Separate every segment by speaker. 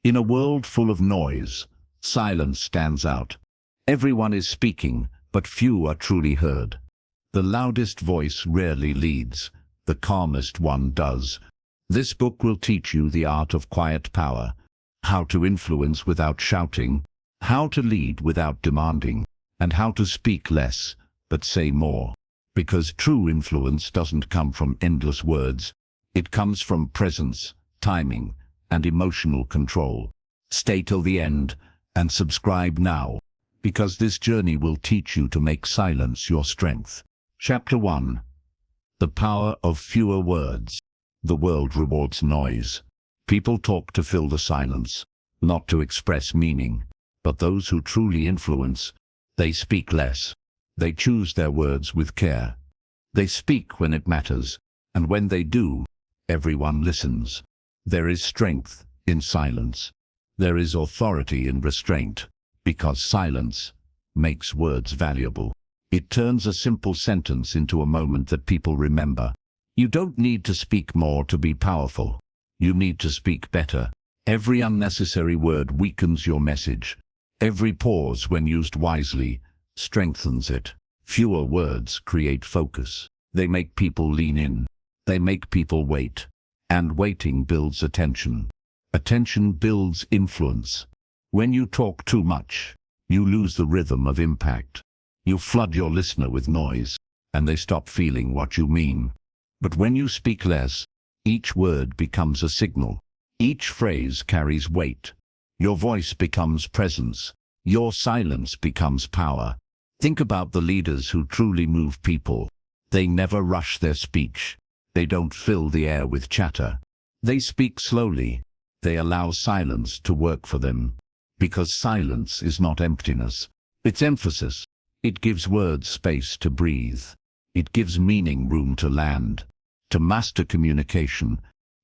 Speaker 1: In a world full of noise, silence stands out. Everyone is speaking, but few are truly heard. The loudest voice rarely leads, the calmest one does. This book will teach you the art of quiet power, how to influence without shouting, how to lead without demanding, and how to speak less, but say more. Because true influence doesn't come from endless words, it comes from presence, timing, and emotional control. Stay till the end, and subscribe now, because this journey will teach you to make silence your strength. Chapter 1. The Power of Fewer Words. The world rewards noise. People talk to fill the silence, not to express meaning. But those who truly influence, they speak less. They choose their words with care. They speak when it matters, and when they do, everyone listens. There is strength in silence. There is authority in restraint, because silence makes words valuable. It turns a simple sentence into a moment that people remember. You don't need to speak more to be powerful. You need to speak better. Every unnecessary word weakens your message. Every pause, when used wisely, strengthens it. Fewer words create focus. They make people lean in. They make people wait. And waiting builds attention. Attention builds influence. When you talk too much, you lose the rhythm of impact. You flood your listener with noise, and they stop feeling what you mean. But when you speak less, each word becomes a signal. Each phrase carries weight. Your voice becomes presence. Your silence becomes power. Think about the leaders who truly move people. They never rush their speech. They don't fill the air with chatter. They speak slowly. They allow silence to work for them. Because silence is not emptiness. It's emphasis. It gives words space to breathe. It gives meaning room to land. To master communication,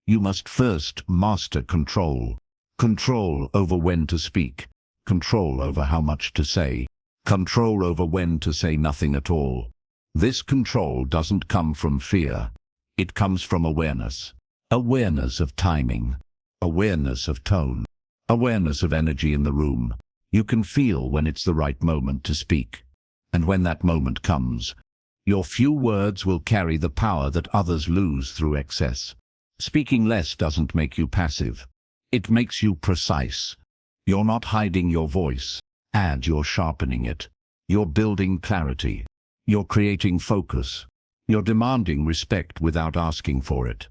Speaker 1: you must first master control. Control over when to speak. Control over how much to say. Control over when to say nothing at all. This control doesn't come from fear. It comes from awareness. Awareness of timing. Awareness of tone. Awareness of energy in the room. You can feel when it's the right moment to speak. And when that moment comes, your few words will carry the power that others lose through excess. Speaking less doesn't make you passive. It makes you precise. You're not hiding your voice, and you're sharpening it. You're building clarity. You're creating focus. You're demanding respect without asking for it.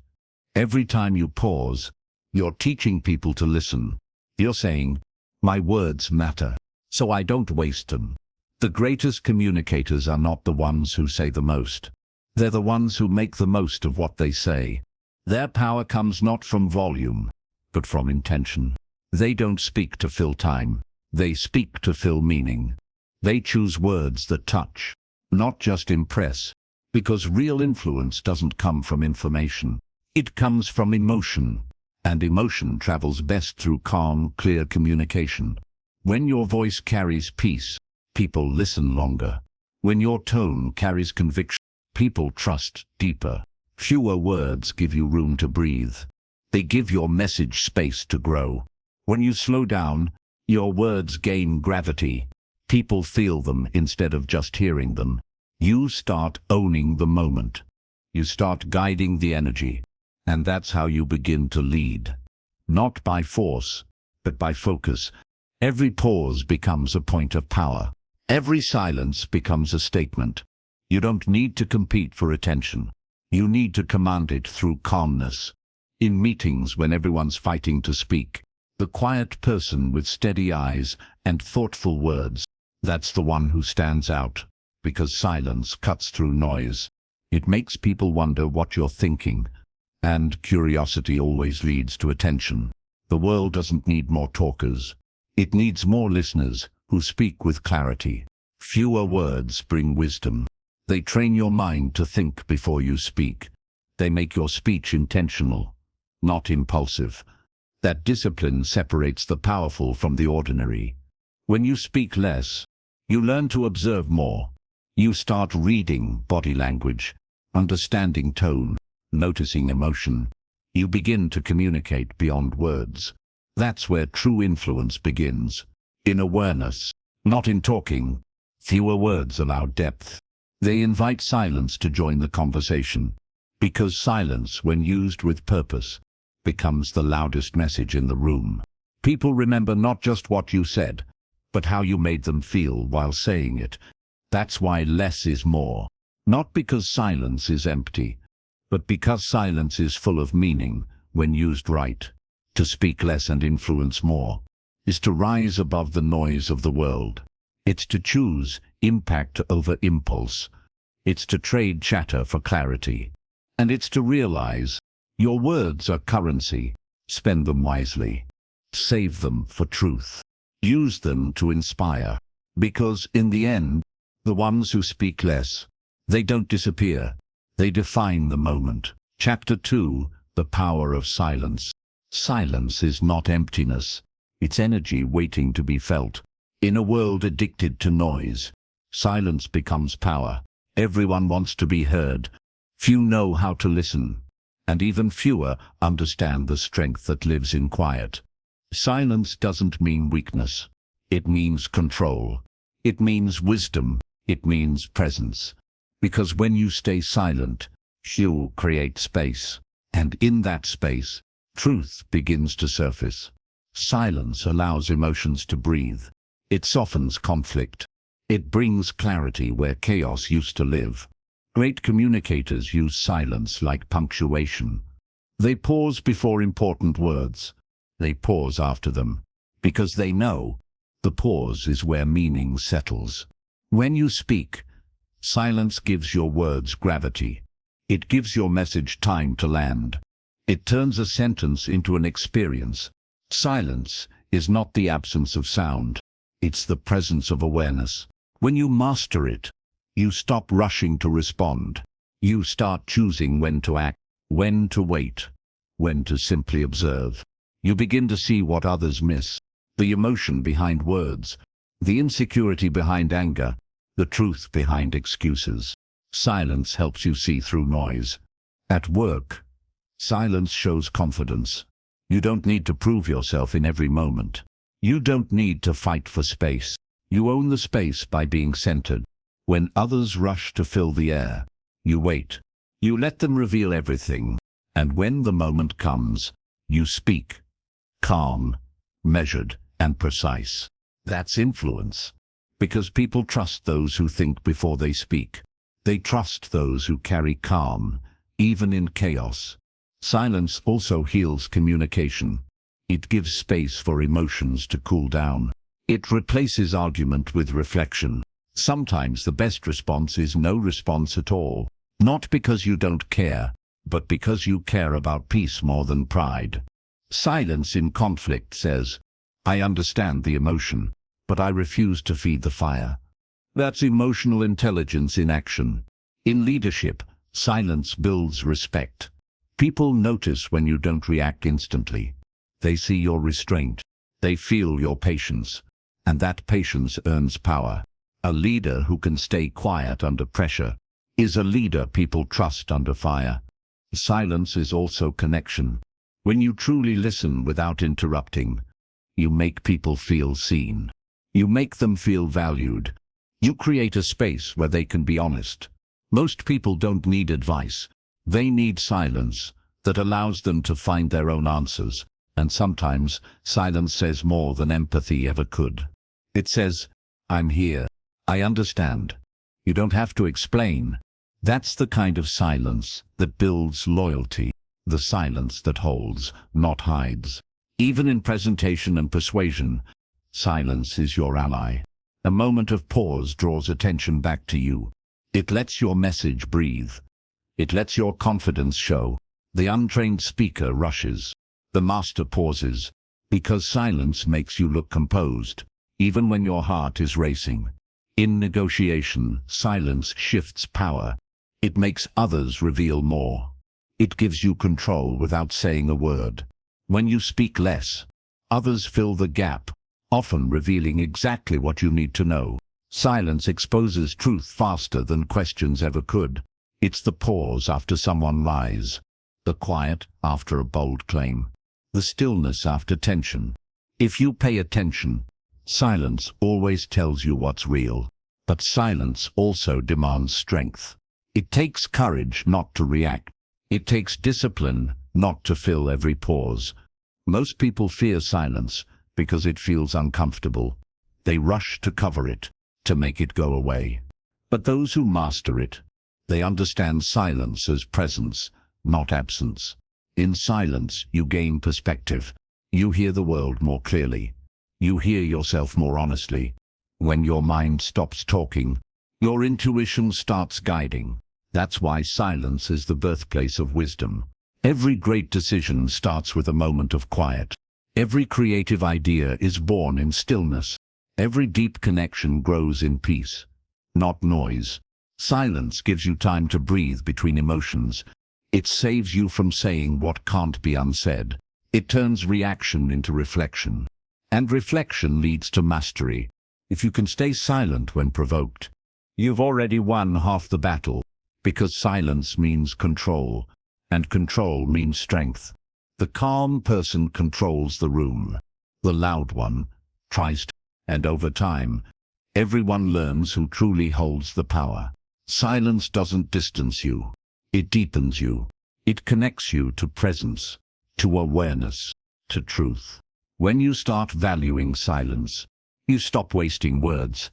Speaker 1: Every time you pause, you're teaching people to listen. You're saying, my words matter, so I don't waste them. The greatest communicators are not the ones who say the most. They're the ones who make the most of what they say. Their power comes not from volume, but from intention. They don't speak to fill time. They speak to fill meaning. They choose words that touch, not just impress, because real influence doesn't come from information. It comes from emotion, and emotion travels best through calm, clear communication. When your voice carries peace, people listen longer. When your tone carries conviction, people trust deeper. Fewer words give you room to breathe. They give your message space to grow. When you slow down, your words gain gravity. People feel them instead of just hearing them. You start owning the moment. You start guiding the energy. And that's how you begin to lead. Not by force, but by focus. Every pause becomes a point of power. Every silence becomes a statement. You don't need to compete for attention. You need to command it through calmness. In meetings when everyone's fighting to speak, the quiet person with steady eyes and thoughtful words, that's the one who stands out, because silence cuts through noise. It makes people wonder what you're thinking, and curiosity always leads to attention. The world doesn't need more talkers. It needs more listeners who speak with clarity. Fewer words bring wisdom. They train your mind to think before you speak. They make your speech intentional, not impulsive. That discipline separates the powerful from the ordinary. When you speak less, you learn to observe more. You start reading body language, understanding tone, noticing emotion. You begin to communicate beyond words. That's where true influence begins. In awareness, not in talking. Fewer words allow depth. They invite silence to join the conversation, because silence, when used with purpose, becomes the loudest message in the room. People remember not just what you said, but how you made them feel while saying it. That's why less is more. Not because silence is empty, but because silence is full of meaning when used right. To speak less and influence more is to rise above the noise of the world. It's to choose impact over impulse. It's to trade chatter for clarity. And it's to realize your words are currency. Spend them wisely. Save them for truth. Use them to inspire. Because in the end, the ones who speak less, they don't disappear. They define the moment. Chapter 2, The Power of Silence. Silence is not emptiness. It's energy waiting to be felt. In a world addicted to noise, silence becomes power. Everyone wants to be heard. Few know how to listen, and even fewer understand the strength that lives in quiet. Silence doesn't mean weakness. It means control. It means wisdom. It means presence. Because when you stay silent, you create space. And in that space, truth begins to surface. Silence allows emotions to breathe. It softens conflict. It brings clarity where chaos used to live. Great communicators use silence like punctuation. They pause before important words. They pause after them, because they know the pause is where meaning settles. When you speak, silence gives your words gravity. It gives your message time to land. It turns a sentence into an experience. Silence is not the absence of sound. It's the presence of awareness. When you master it, you stop rushing to respond. You start choosing when to act, when to wait, when to simply observe. You begin to see what others miss. The emotion behind words, the insecurity behind anger, the truth behind excuses. Silence helps you see through noise. At work, silence shows confidence. You don't need to prove yourself in every moment. You don't need to fight for space. You own the space by being centered. When others rush to fill the air, you wait. You let them reveal everything. And when the moment comes, you speak. Calm, measured, and precise. That's influence. Because people trust those who think before they speak. They trust those who carry calm, even in chaos. Silence also heals communication. It gives space for emotions to cool down. It replaces argument with reflection. Sometimes the best response is no response at all. Not because you don't care, but because you care about peace more than pride. Silence in conflict says, I understand the emotion, but I refuse to feed the fire. That's emotional intelligence in action. In leadership, silence builds respect. People notice when you don't react instantly. They see your restraint. They feel your patience. And that patience earns power. A leader who can stay quiet under pressure is a leader people trust under fire. Silence is also connection. When you truly listen without interrupting, you make people feel seen. You make them feel valued. You create a space where they can be honest. Most people don't need advice. They need silence that allows them to find their own answers. And sometimes silence says more than empathy ever could. It says, I'm here. I understand. You don't have to explain. That's the kind of silence that builds loyalty. The silence that holds, not hides. Even in presentation and persuasion, silence is your ally. A moment of pause draws attention back to you. It lets your message breathe. It lets your confidence show. The untrained speaker rushes. The master pauses. Because silence makes you look composed, even when your heart is racing. In negotiation, silence shifts power. It makes others reveal more. It gives you control without saying a word. When you speak less, others fill the gap, often revealing exactly what you need to know. Silence exposes truth faster than questions ever could. It's the pause after someone lies, the quiet after a bold claim, the stillness after tension. If you pay attention, silence always tells you what's real. But silence also demands strength. It takes courage not to react. It takes discipline not to fill every pause. Most people fear silence because it feels uncomfortable. They rush to cover it, to make it go away. But those who master it, they understand silence as presence, not absence. In silence, you gain perspective. You hear the world more clearly. You hear yourself more honestly. When your mind stops talking, your intuition starts guiding. That's why silence is the birthplace of wisdom. Every great decision starts with a moment of quiet. Every creative idea is born in stillness. Every deep connection grows in peace, not noise. Silence gives you time to breathe between emotions. It saves you from saying what can't be unsaid. It turns reaction into reflection. And reflection leads to mastery. If you can stay silent when provoked, you've already won half the battle, because silence means control, and control means strength. The calm person controls the room. The loud one tries to, and over time, everyone learns who truly holds the power. Silence doesn't distance you. It deepens you. It connects you to presence, to awareness, to truth. When you start valuing silence, you stop wasting words.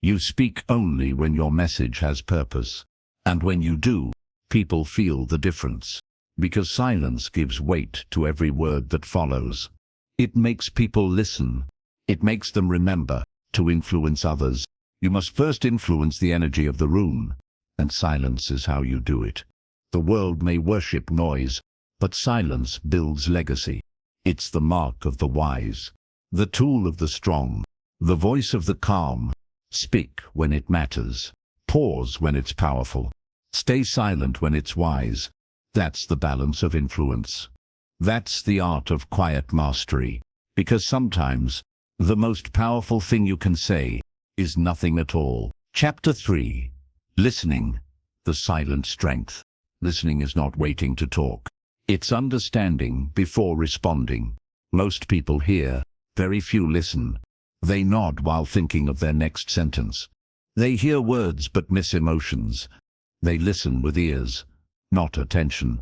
Speaker 1: You speak only when your message has purpose. And when you do, people feel the difference. Because silence gives weight to every word that follows. It makes people listen. It makes them remember. To influence others, you must first influence the energy of the room. And silence is how you do it. The world may worship noise, but silence builds legacy. It's the mark of the wise, the tool of the strong, the voice of the calm. Speak when it matters. Pause when it's powerful. Stay silent when it's wise. That's the balance of influence. That's the art of quiet mastery. Because sometimes, the most powerful thing you can say is nothing at all. Chapter 3. Listening. The silent strength. Listening is not waiting to talk. It's understanding before responding. Most people hear, very few listen. They nod while thinking of their next sentence. They hear words but miss emotions. They listen with ears, not attention.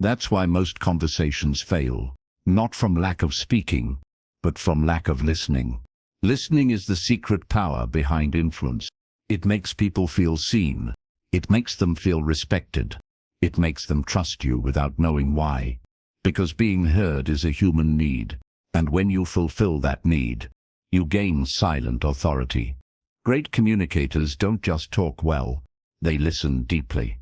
Speaker 1: That's why most conversations fail, not from lack of speaking, but from lack of listening. Listening is the secret power behind influence. It makes people feel seen. It makes them feel respected. It makes them trust you without knowing why. Because being heard is a human need. And when you fulfill that need, you gain silent authority. Great communicators don't just talk well. They listen deeply.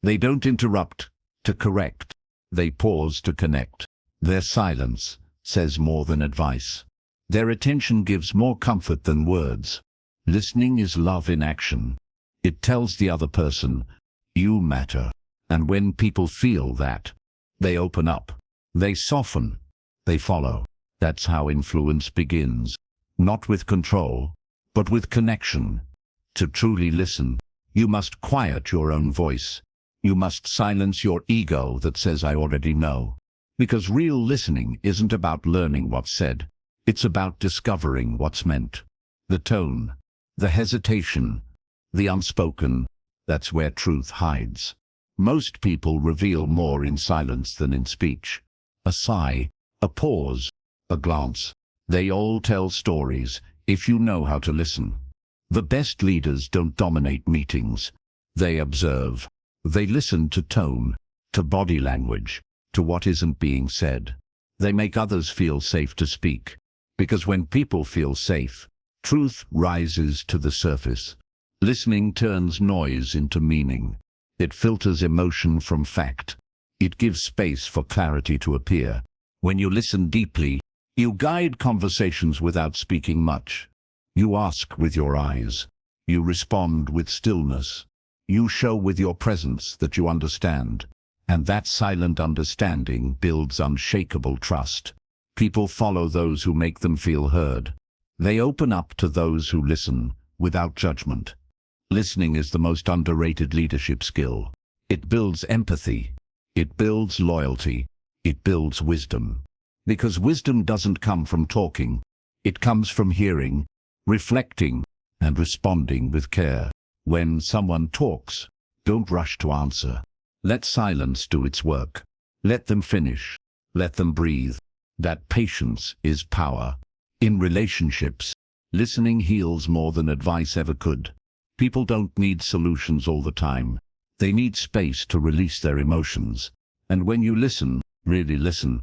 Speaker 1: They don't interrupt to correct. They pause to connect. Their silence says more than advice. Their attention gives more comfort than words. Listening is love in action. It tells the other person, you matter. And when people feel that, they open up. They soften. They follow. That's how influence begins. Not with control, but with connection. To truly listen, you must quiet your own voice. You must silence your ego that says I already know. Because real listening isn't about learning what's said. It's about discovering what's meant. The tone, the hesitation, the unspoken, that's where truth hides. Most people reveal more in silence than in speech. A sigh, a pause, a glance. They all tell stories, if you know how to listen. The best leaders don't dominate meetings. They observe. They listen to tone, to body language, to what isn't being said. They make others feel safe to speak. Because when people feel safe, truth rises to the surface. Listening turns noise into meaning. It filters emotion from fact. It gives space for clarity to appear. When you listen deeply, you guide conversations without speaking much. You ask with your eyes. You respond with stillness. You show with your presence that you understand. And that silent understanding builds unshakable trust. People follow those who make them feel heard. They open up to those who listen without judgment. Listening is the most underrated leadership skill. It builds empathy. It builds loyalty. It builds wisdom. Because wisdom doesn't come from talking. It comes from hearing, reflecting, and responding with care. When someone talks, don't rush to answer. Let silence do its work. Let them finish. Let them breathe. That patience is power. In relationships, listening heals more than advice ever could. People don't need solutions all the time. They need space to release their emotions. And when you listen, really listen,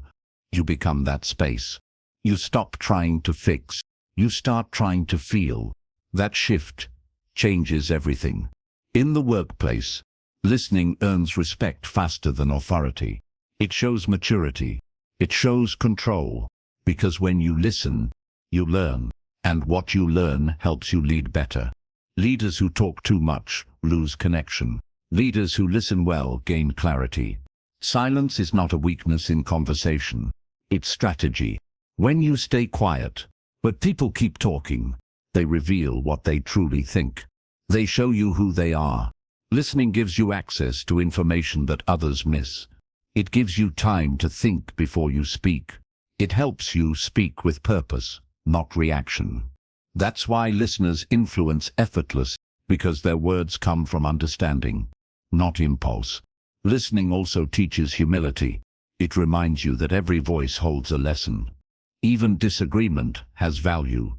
Speaker 1: you become that space. You stop trying to fix. You start trying to feel. That shift changes everything. In the workplace, listening earns respect faster than authority. It shows maturity. It shows control. Because when you listen, you learn. And what you learn helps you lead better. Leaders who talk too much lose connection. Leaders who listen well gain clarity. Silence is not a weakness in conversation. It's strategy. When you stay quiet, but people keep talking, they reveal what they truly think. They show you who they are. Listening gives you access to information that others miss. It gives you time to think before you speak. It helps you speak with purpose, not reaction. That's why listeners influence effortless, because their words come from understanding, not impulse. Listening also teaches humility. It reminds you that every voice holds a lesson. Even disagreement has value.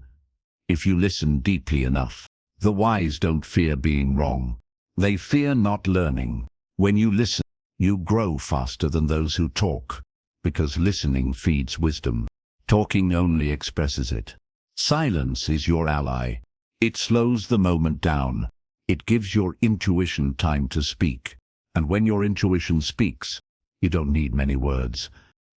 Speaker 1: If you listen deeply enough, the wise don't fear being wrong. They fear not learning. When you listen, you grow faster than those who talk, because listening feeds wisdom. Talking only expresses it. Silence is your ally. It slows the moment down. It gives your intuition time to speak. And when your intuition speaks, you don't need many words.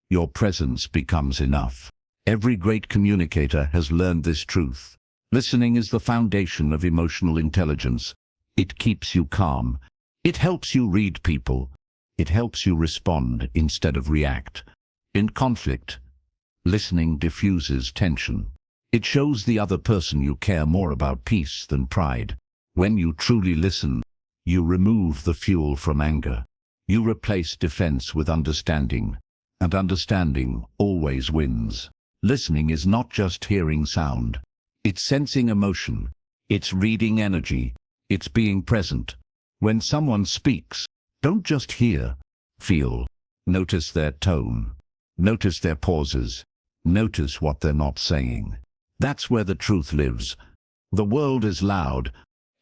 Speaker 1: Your presence becomes enough. Every great communicator has learned this truth. Listening is the foundation of emotional intelligence. It keeps you calm. It helps you read people. It helps you respond instead of react. In conflict, listening diffuses tension. It shows the other person you care more about peace than pride. When you truly listen, you remove the fuel from anger. You replace defense with understanding, and understanding always wins. Listening is not just hearing sound. It's sensing emotion. It's reading energy. It's being present. When someone speaks, don't just hear, feel. Notice their tone. Notice their pauses. Notice what they're not saying. That's where the truth lives. The world is loud.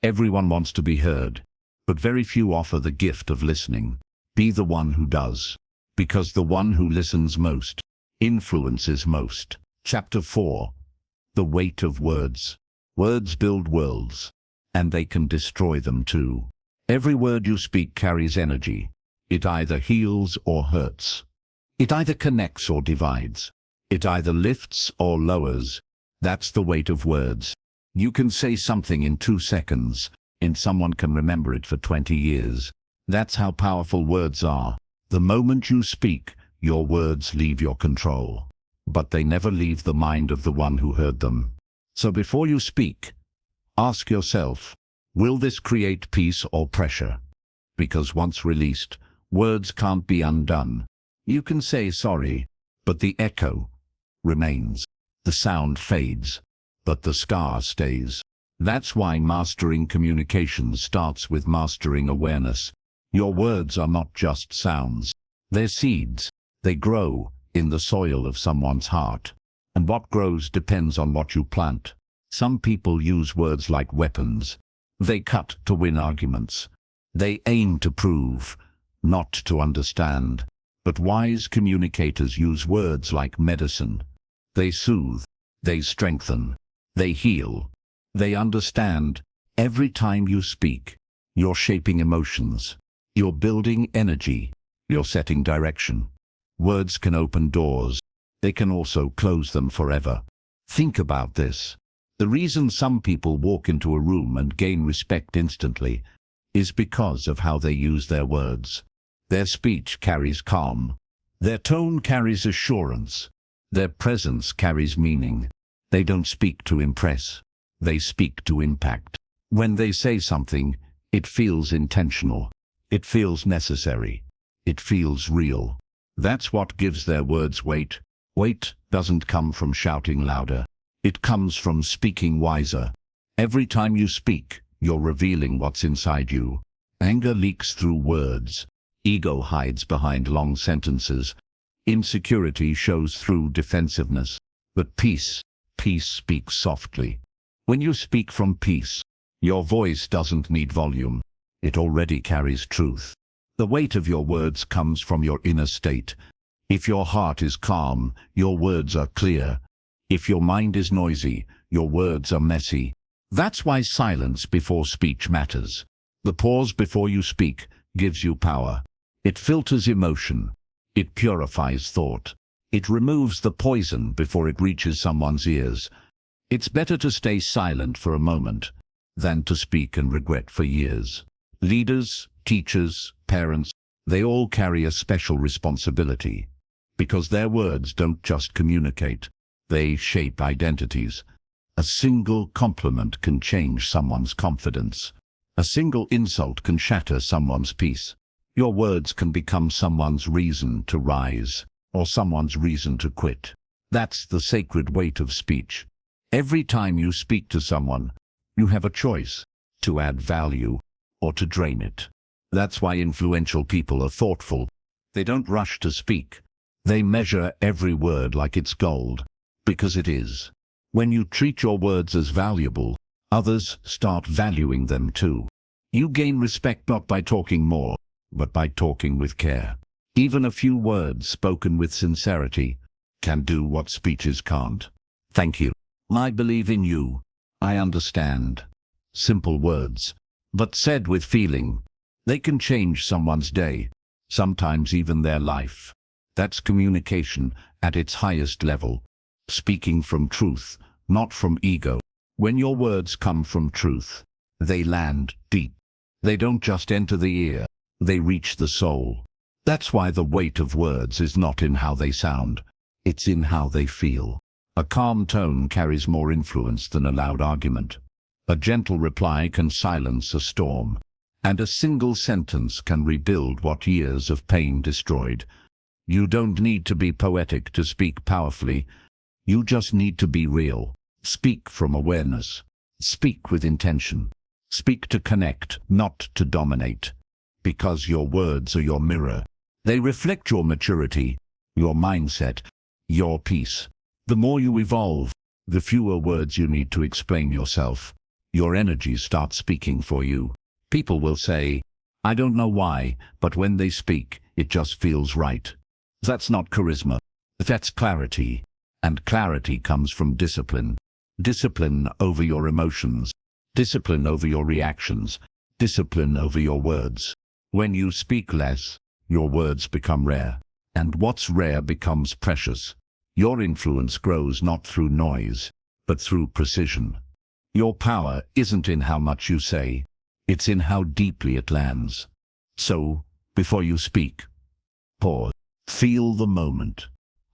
Speaker 1: Everyone wants to be heard. But very few offer the gift of listening. Be the one who does. Because the one who listens most influences most. Chapter 4. The weight of words. Words build worlds, and they can destroy them too. Every word you speak carries energy. It either heals or hurts. It either connects or divides. It either lifts or lowers. That's the weight of words. You can say something in 2 seconds, and someone can remember it for 20 years. That's how powerful words are. The moment you speak, your words leave your control. But they never leave the mind of the one who heard them. So before you speak, ask yourself, will this create peace or pressure? Because once released, words can't be undone. You can say sorry, but the echo remains. The sound fades, but the scar stays. That's why mastering communication starts with mastering awareness. Your words are not just sounds. They're seeds. They grow in the soil of someone's heart. And what grows depends on what you plant. Some people use words like weapons. They cut to win arguments. They aim to prove, not to understand. But wise communicators use words like medicine. They soothe. They strengthen. They heal. They understand. Every time you speak, you're shaping emotions. You're building energy. You're setting direction. Words can open doors. They can also close them forever. Think about this. The reason some people walk into a room and gain respect instantly is because of how they use their words. Their speech carries calm. Their tone carries assurance. Their presence carries meaning. They don't speak to impress. They speak to impact. When they say something, it feels intentional. It feels necessary. It feels real. That's what gives their words weight. Weight doesn't come from shouting louder. It comes from speaking wiser. Every time you speak, you're revealing what's inside you. Anger leaks through words. Ego hides behind long sentences. Insecurity shows through defensiveness. But peace speaks softly. When you speak from peace, your voice doesn't need volume. It already carries truth. The weight of your words comes from your inner state. If your heart is calm, your words are clear. If your mind is noisy, your words are messy. That's why silence before speech matters. The pause before you speak gives you power. It filters emotion. It purifies thought. It removes the poison before it reaches someone's ears. It's better to stay silent for a moment than to speak and regret for years. Leaders, teachers, parents, they all carry a special responsibility, because their words don't just communicate, they shape identities. A single compliment can change someone's confidence. A single insult can shatter someone's peace. Your words can become someone's reason to rise, or someone's reason to quit. That's the sacred weight of speech. Every time you speak to someone, you have a choice to add value or to drain it. That's why influential people are thoughtful. They don't rush to speak. They measure every word like it's gold, because it is. When you treat your words as valuable, others start valuing them too. You gain respect not by talking more, but by talking with care. Even a few words spoken with sincerity can do what speeches can't. Thank you. I believe in you. I understand. Simple words, but said with feeling. They can change someone's day, sometimes even their life. That's communication at its highest level. Speaking from truth, not from ego. When your words come from truth, they land deep. They don't just enter the ear, they reach the soul. That's why the weight of words is not in how they sound, it's in how they feel. A calm tone carries more influence than a loud argument. A gentle reply can silence a storm, and a single sentence can rebuild what years of pain destroyed. You don't need to be poetic to speak powerfully. You just need to be real. Speak from awareness. Speak with intention. Speak to connect, not to dominate. Because your words are your mirror. They reflect your maturity, your mindset, your peace. The more you evolve, the fewer words you need to explain yourself. Your energy starts speaking for you. People will say, I don't know why, but when they speak, it just feels right. That's not charisma. That's clarity. And clarity comes from discipline. Discipline over your emotions. Discipline over your reactions. Discipline over your words. When you speak less, your words become rare. And what's rare becomes precious. Your influence grows not through noise, but through precision. Your power isn't in how much you say, it's in how deeply it lands. So, before you speak, pause. Feel the moment.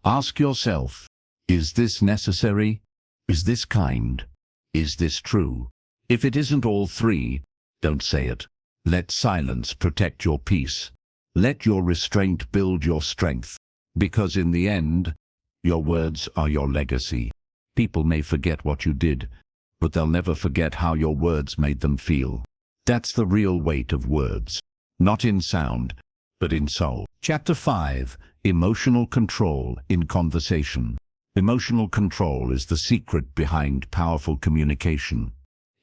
Speaker 1: Ask yourself, is this necessary? Is this kind? Is this true? If it isn't all three, don't say it. Let silence protect your peace. Let your restraint build your strength. Because in the end, your words are your legacy. People may forget what you did, but they'll never forget how your words made them feel. That's the real weight of words. Not in sound, but in soul. Chapter 5. Emotional Control in Conversation. Emotional control is the secret behind powerful communication.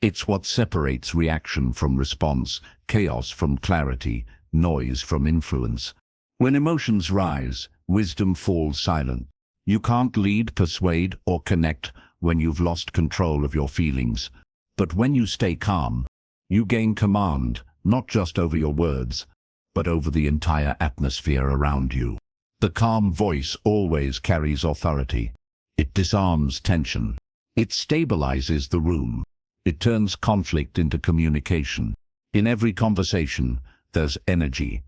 Speaker 1: It's what separates reaction from response, chaos from clarity, noise from influence. When emotions rise, wisdom falls silent. You can't lead, persuade, or connect when you've lost control of your feelings. But when you stay calm, you gain command, not just over your words, but over the entire atmosphere around you. The calm voice always carries authority. It disarms tension. It stabilizes the room. It turns conflict into communication. In every conversation, there's energy.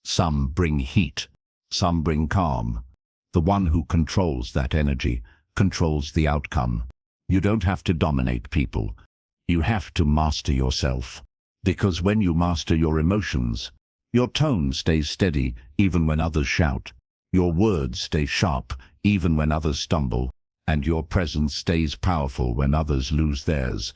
Speaker 1: Some bring heat, some bring calm. The one who controls that energy controls the outcome. You don't have to dominate people. You have to master yourself. Because when you master your emotions, your tone stays steady even when others shout. Your words stay sharp even when others stumble, and your presence stays powerful when others lose theirs.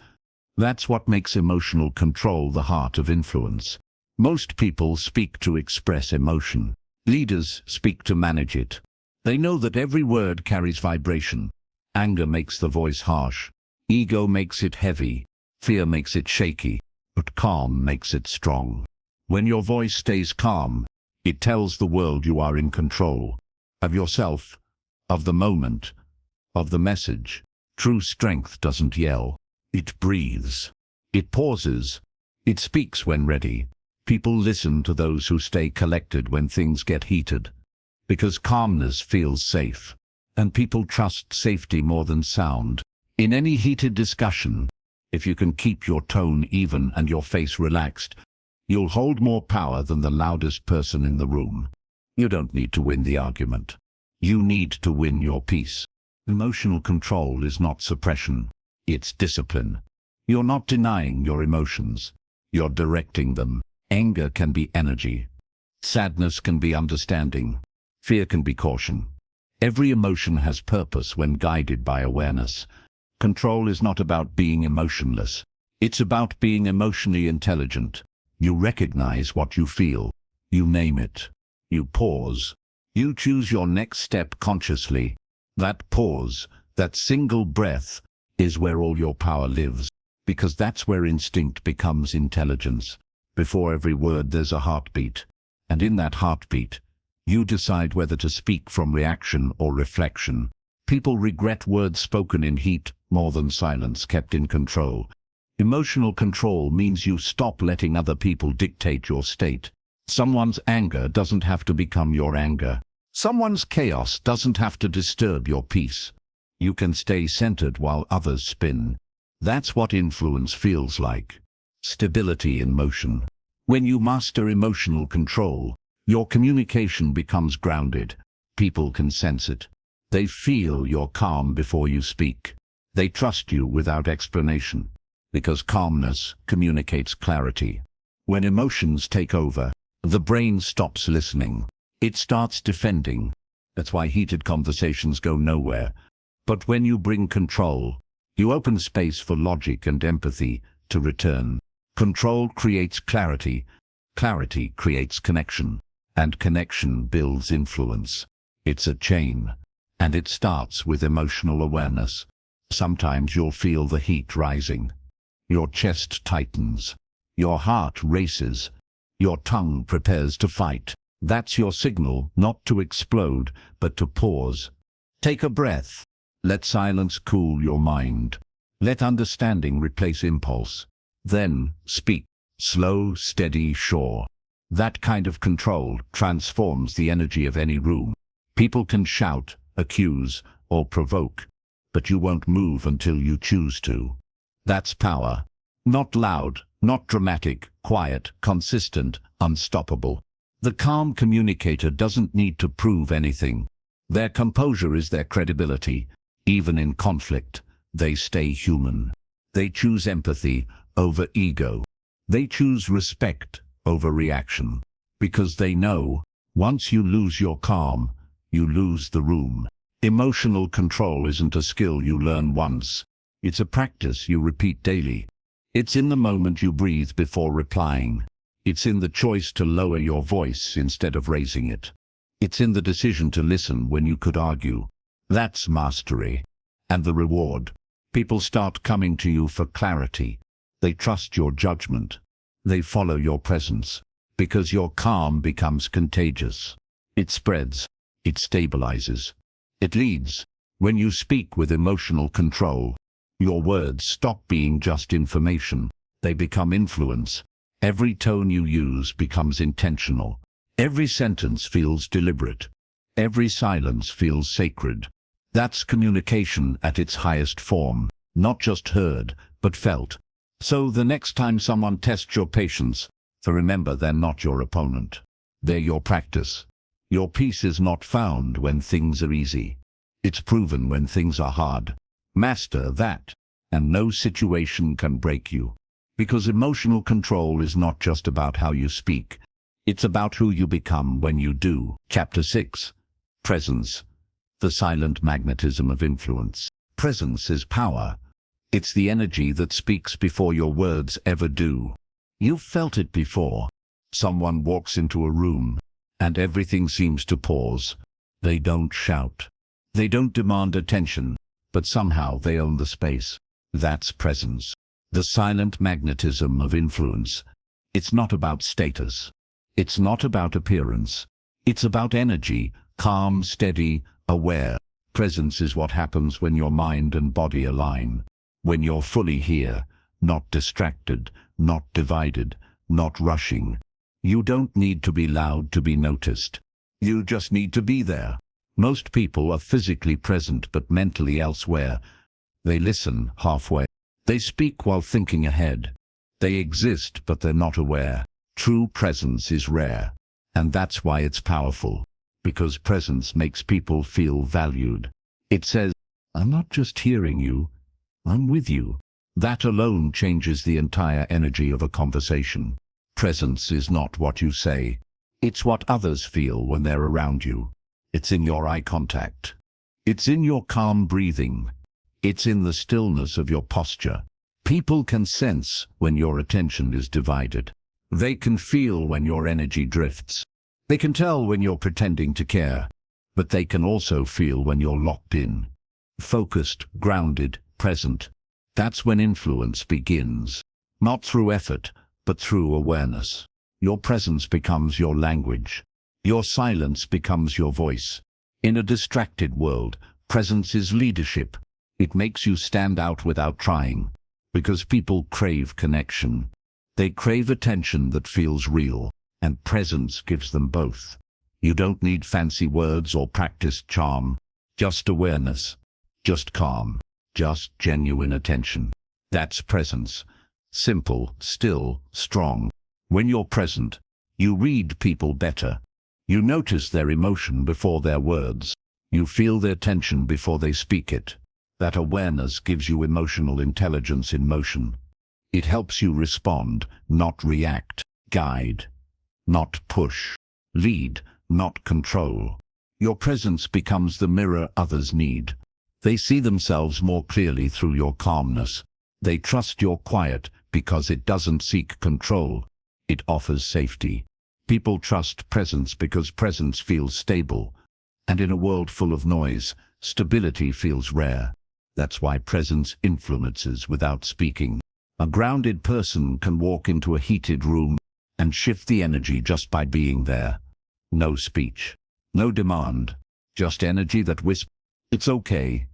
Speaker 1: That's what makes emotional control the heart of influence. Most people speak to express emotion. Leaders speak to manage it. They know that every word carries vibration. Anger makes the voice harsh. Ego makes it heavy. Fear makes it shaky. But calm makes it strong. When your voice stays calm, it tells the world you are in control. Of yourself, of the moment, of the message. True strength doesn't yell. It breathes. It pauses. It speaks when ready. People listen to those who stay collected when things get heated. Because calmness feels safe. And people trust safety more than sound. In any heated discussion, if you can keep your tone even and your face relaxed, you'll hold more power than the loudest person in the room. You don't need to win the argument. You need to win your peace. Emotional control is not suppression. It's discipline. You're not denying your emotions. You're directing them. Anger can be energy. Sadness can be understanding. Fear can be caution. Every emotion has purpose when guided by awareness. Control is not about being emotionless. It's about being emotionally intelligent. You recognize what you feel. You name it. You pause. You choose your next step consciously. That pause, that single breath, is where all your power lives. Because that's where instinct becomes intelligence. Before every word there's a heartbeat. And in that heartbeat, you decide whether to speak from reaction or reflection. People regret words spoken in heat more than silence kept in control. Emotional control means you stop letting other people dictate your state. Someone's anger doesn't have to become your anger. Someone's chaos doesn't have to disturb your peace. You can stay centered while others spin. That's what influence feels like. Stability in motion. When you master emotional control, your communication becomes grounded. People can sense it. They feel you're calm before you speak. They trust you without explanation. Because calmness communicates clarity. When emotions take over, the brain stops listening. It starts defending. That's why heated conversations go nowhere. But when you bring control, you open space for logic and empathy to return. Control creates clarity. Clarity creates connection. And connection builds influence. It's a chain. And it starts with emotional awareness. Sometimes you'll feel the heat rising. Your chest tightens. Your heart races. Your tongue prepares to fight. That's your signal not to explode, but to pause. Take a breath. Let silence cool your mind. Let understanding replace impulse. Then speak. Slow, steady, sure. That kind of control transforms the energy of any room. People can shout, accuse, or provoke, but you won't move until you choose to. That's power. Not loud, not dramatic, quiet, consistent, unstoppable. The calm communicator doesn't need to prove anything. Their composure is their credibility. Even in conflict, they stay human. They choose empathy over ego. They choose respect over reaction. Because they know, once you lose your calm, you lose the room. Emotional control isn't a skill you learn once. It's a practice you repeat daily. It's in the moment you breathe before replying. It's in the choice to lower your voice instead of raising it. It's in the decision to listen when you could argue. That's mastery. And the reward. People start coming to you for clarity. They trust your judgment. They follow your presence. Because your calm becomes contagious. It spreads. It stabilizes. It leads. When you speak with emotional control, your words stop being just information. They become influence. Every tone you use becomes intentional. Every sentence feels deliberate. Every silence feels sacred. That's communication at its highest form, not just heard, but felt. So the next time someone tests your patience, remember they're not your opponent. They're your practice. Your peace is not found when things are easy. It's proven when things are hard. Master that, and no situation can break you. Because emotional control is not just about how you speak. It's about who you become when you do. Chapter 6. Presence. The silent magnetism of influence. Presence is power. It's the energy that speaks before your words ever do. You've felt it before. Someone walks into a room, and everything seems to pause. They don't shout. They don't demand attention, but somehow they own the space. That's presence. The silent magnetism of influence. It's not about status. It's not about appearance. It's about energy, calm, steady, aware. Presence is what happens when your mind and body align. When you're fully here, not distracted, not divided, not rushing. You don't need to be loud to be noticed. You just need to be there. Most people are physically present but mentally elsewhere. They listen halfway. They speak while thinking ahead. They exist but they're not aware. True presence is rare. And that's why it's powerful. Because presence makes people feel valued. It says, I'm not just hearing you, I'm with you. That alone changes the entire energy of a conversation. Presence is not what you say. It's what others feel when they're around you. It's in your eye contact. It's in your calm breathing. It's in the stillness of your posture. People can sense when your attention is divided. They can feel when your energy drifts. They can tell when you're pretending to care. But they can also feel when you're locked in. Focused, grounded, present. That's when influence begins. Not through effort, but through awareness. Your presence becomes your language. Your silence becomes your voice. In a distracted world, presence is leadership. It makes you stand out without trying. Because people crave connection. They crave attention that feels real, and presence gives them both. You don't need fancy words or practiced charm. Just awareness. Just calm. Just genuine attention. That's presence. Simple, still, strong. When you're present, you read people better. You notice their emotion before their words. You feel their tension before they speak it. That awareness gives you emotional intelligence in motion. It helps you respond, not react. Guide, not push. Lead, not control. Your presence becomes the mirror others need. They see themselves more clearly through your calmness. They trust your quiet because it doesn't seek control. It offers safety. People trust presence because presence feels stable. And in a world full of noise, stability feels rare. That's why presence influences without speaking. A grounded person can walk into a heated room and shift the energy just by being there. No speech, no demand, just energy that whispers, it's okay.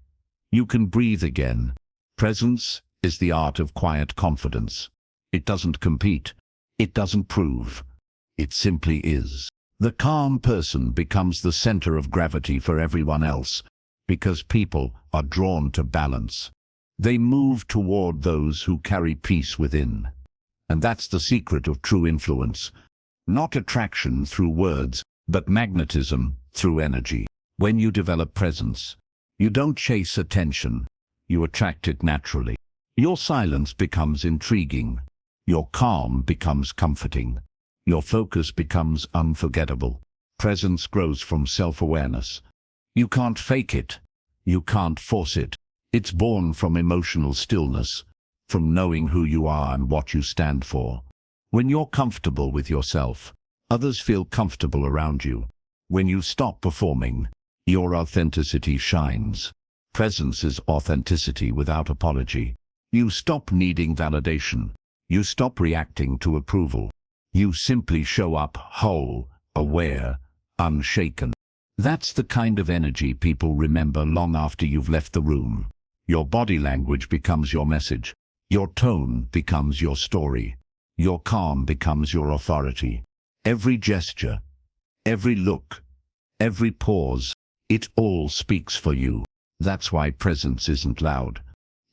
Speaker 1: You can breathe again. Presence is the art of quiet confidence. It doesn't compete. It doesn't prove. It simply is. The calm person becomes the center of gravity for everyone else, because people are drawn to balance. They move toward those who carry peace within. And that's the secret of true influence. Not attraction through words, but magnetism through energy. When you develop presence, you don't chase attention. You attract it naturally. Your silence becomes intriguing. Your calm becomes comforting. Your focus becomes unforgettable. Presence grows from self-awareness. You can't fake it. You can't force it. It's born from emotional stillness, from knowing who you are and what you stand for. When you're comfortable with yourself, others feel comfortable around you. When you stop performing, your authenticity shines. Presence is authenticity without apology. You stop needing validation. You stop reacting to approval. You simply show up whole, aware, unshaken. That's the kind of energy people remember long after you've left the room. Your body language becomes your message. Your tone becomes your story. Your calm becomes your authority. Every gesture, every look, every pause, it all speaks for you. That's why presence isn't loud.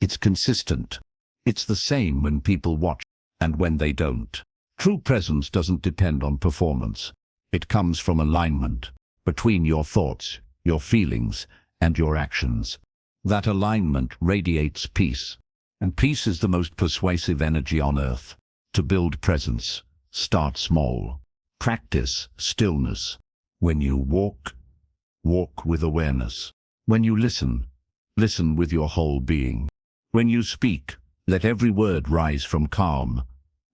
Speaker 1: It's consistent. It's the same when people watch and when they don't. True presence doesn't depend on performance. It comes from alignment between your thoughts, your feelings, and your actions. That alignment radiates peace, and peace is the most persuasive energy on earth. To build presence, start small. Practice stillness. When you walk, walk with awareness. When you listen, listen with your whole being. When you speak, let every word rise from calm,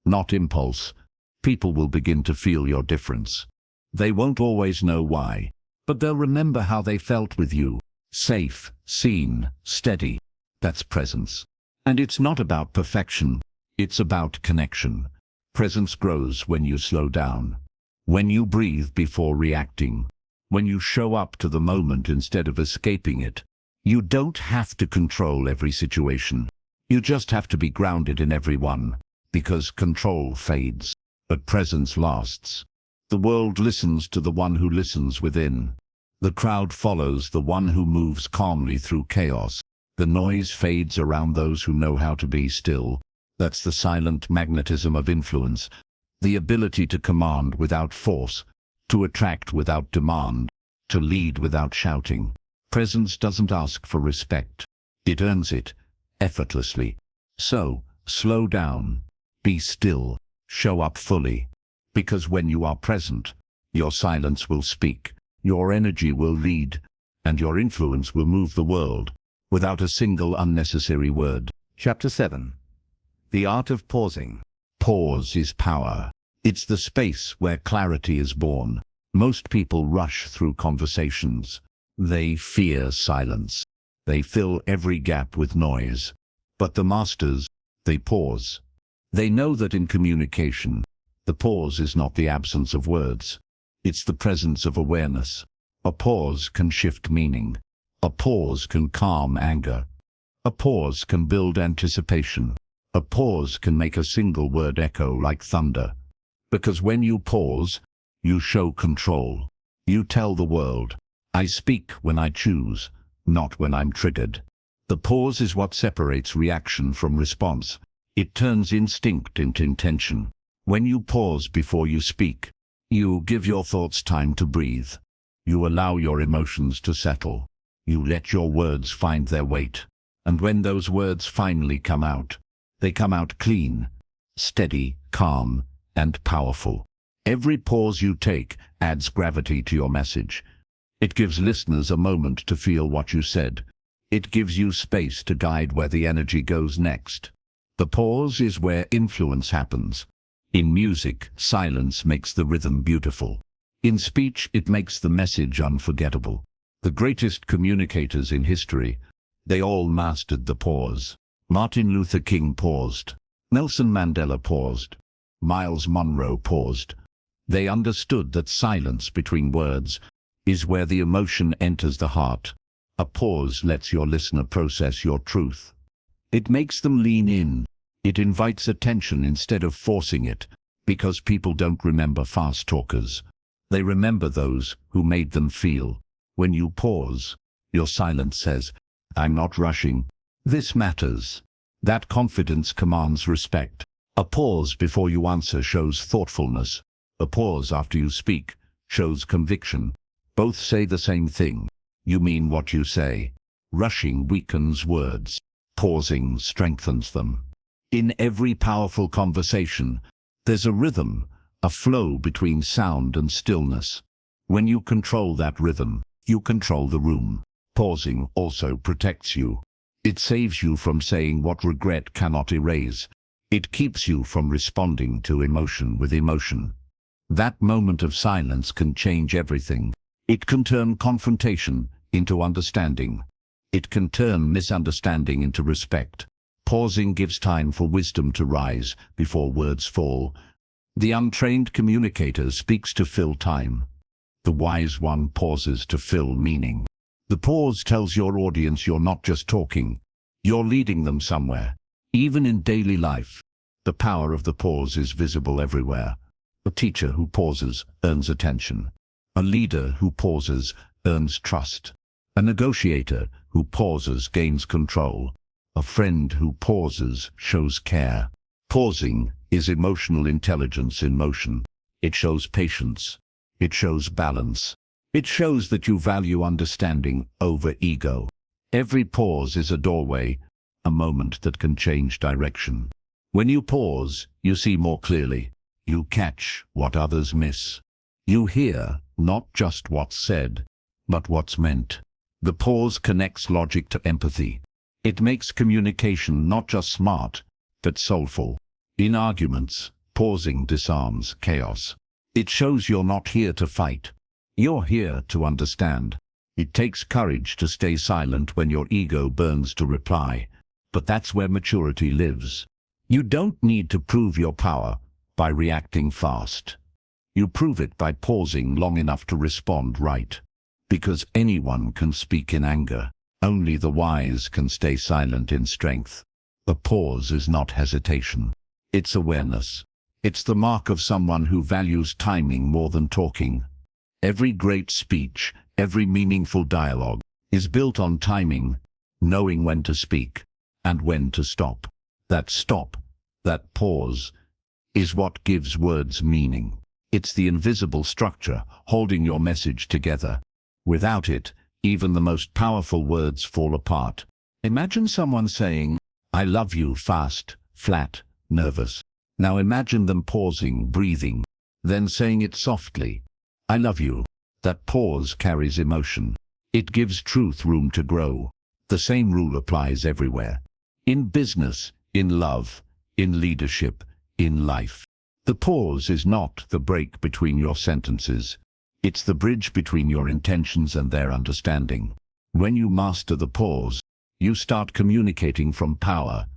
Speaker 1: not impulse. People will begin to feel your difference. They won't always know why, but they'll remember how they felt with you. Safe, seen, steady. That's presence. And it's not about perfection. It's about connection. Presence grows when you slow down. When you breathe before reacting. When you show up to the moment instead of escaping it. You don't have to control every situation. You just have to be grounded in every one. Because control fades, but presence lasts. The world listens to the one who listens within. The crowd follows the one who moves calmly through chaos. The noise fades around those who know how to be still. That's the silent magnetism of influence. The ability to command without force, to attract without demand, to lead without shouting. Presence doesn't ask for respect. It earns it, effortlessly. So, slow down. Be still. Show up fully. Because when you are present, your silence will speak, your energy will lead, and your influence will move the world, without a single unnecessary word.
Speaker 2: Chapter 7. The Art of Pausing.
Speaker 1: Pause is power. It's the space where clarity is born. Most people rush through conversations. They fear silence. They fill every gap with noise. But the masters, they pause. They know that in communication, the pause is not the absence of words. It's the presence of awareness. A pause can shift meaning. A pause can calm anger. A pause can build anticipation. A pause can make a single word echo like thunder. Because when you pause, you show control. You tell the world, I speak when I choose, not when I'm triggered. The pause is what separates reaction from response. It turns instinct into intention. When you pause before you speak, you give your thoughts time to breathe. You allow your emotions to settle. You let your words find their weight. And when those words finally come out, they come out clean, steady, calm, and powerful. Every pause you take adds gravity to your message. It gives listeners a moment to feel what you said. It gives you space to guide where the energy goes next. The pause is where influence happens. In music, silence makes the rhythm beautiful. In speech, it makes the message unforgettable. The greatest communicators in history, they all mastered the pause. Martin Luther King paused. Nelson Mandela paused. Miles Monroe paused. They understood that silence between words is where the emotion enters the heart. A pause lets your listener process your truth. It makes them lean in. It invites attention instead of forcing it, because people don't remember fast talkers. They remember those who made them feel. When you pause, your silence says, I'm not rushing. This matters. That confidence commands respect. A pause before you answer shows thoughtfulness. A pause after you speak shows conviction. Both say the same thing. You mean what you say. Rushing weakens words. Pausing strengthens them. In every powerful conversation, there's a rhythm, a flow between sound and stillness. When you control that rhythm, you control the room. Pausing also protects you. It saves you from saying what regret cannot erase. It keeps you from responding to emotion with emotion. That moment of silence can change everything. It can turn confrontation into understanding. It can turn misunderstanding into respect. Pausing gives time for wisdom to rise before words fall. The untrained communicator speaks to fill time. The wise one pauses to fill meaning. The pause tells your audience you're not just talking, you're leading them somewhere. Even in daily life, the power of the pause is visible everywhere. A teacher who pauses earns attention. A leader who pauses earns trust. A negotiator who pauses gains control. A friend who pauses shows care. Pausing is emotional intelligence in motion. It shows patience. It shows balance. It shows that you value understanding over ego. Every pause is a doorway, a moment that can change direction. When you pause, you see more clearly. You catch what others miss. You hear not just what's said, but what's meant. The pause connects logic to empathy. It makes communication not just smart, but soulful. In arguments, pausing disarms chaos. It shows you're not here to fight. You're here to understand. It takes courage to stay silent when your ego burns to reply. But that's where maturity lives. You don't need to prove your power by reacting fast. You prove it by pausing long enough to respond right. Because anyone can speak in anger. Only the wise can stay silent in strength. A pause is not hesitation. It's awareness. It's the mark of someone who values timing more than talking. Every great speech, every meaningful dialogue, is built on timing, knowing when to speak and when to stop. That stop, that pause, is what gives words meaning. It's the invisible structure holding your message together. Without it, even the most powerful words fall apart. Imagine someone saying, "I love you," fast, flat, nervous. Now imagine them pausing, breathing, then saying it softly, "I love you." That pause carries emotion. It gives truth room to grow. The same rule applies everywhere. In business, in love, in leadership, in life. The pause is not the break between your sentences. It's the bridge between your intentions and their understanding. When you master the pause, you start communicating from power,